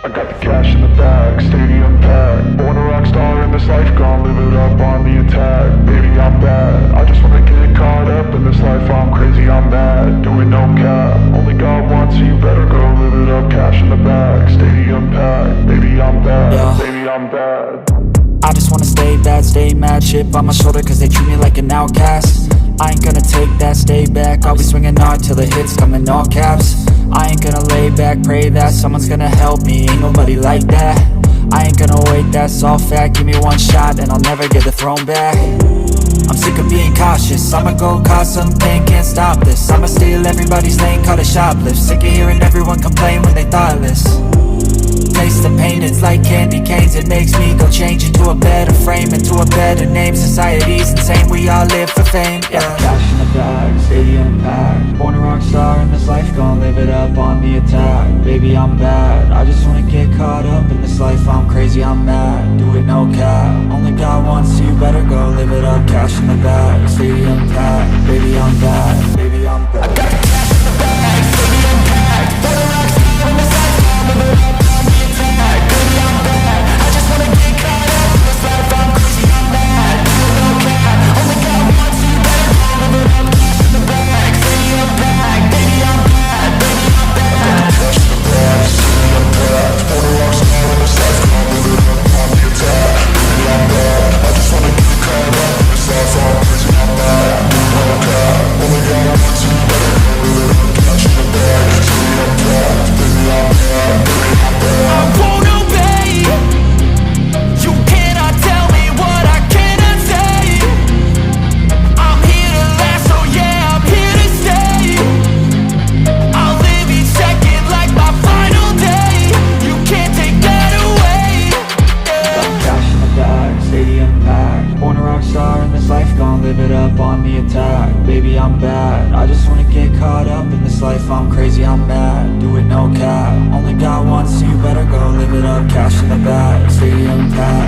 I got the cash in the bag, stadium packed. Born a rock star in this life, gon' live it up on the attack. Baby, I'm bad, I just wanna get caught up in this life. I'm crazy, I'm mad, doing no cap. Only God wants, so you better go live it up. Cash in the bag, stadium packed. Baby, I'm bad, yeah. Baby, I'm bad. I just wanna stay bad, stay mad. Shit on my shoulder cause they treat me like an outcast. I ain't gonna take that, stay back. I'll be swinging hard till the hits come in all caps. I ain't gonna lay back, pray that someone's gonna help me. Ain't nobody like that. I ain't gonna wait, that's all fact. Give me one shot and I'll never get the throne back. I'm sick of being cautious, I'ma go cause something, can't stop this. I'ma steal everybody's lane, call it shoplift. Sick of hearing everyone complain when they thoughtless. Taste the pain, it's like candy canes. It makes me go change into a better frame, into a better name. Society's insane, we all live for fame, yeah. Cash in the bag, stadium packed. Born a rock star in this life, gon' live it up on the attack. Baby, I'm bad, I just wanna get caught up in this life. I'm crazy, I'm mad, do it no cap. Only God wants, so you better go live it up. Cash in the bag, stadium packed. Baby, I'm bad, baby, I'm bad. I got the cash in the bag, stadium packed. Born a rock star in this life, gon' live it up. Baby, I'm bad, I just wanna get caught up in this life. I'm crazy, I'm mad, do it no cap. Only God wants, so you better go live it up. Cash in the bag, stadium packed.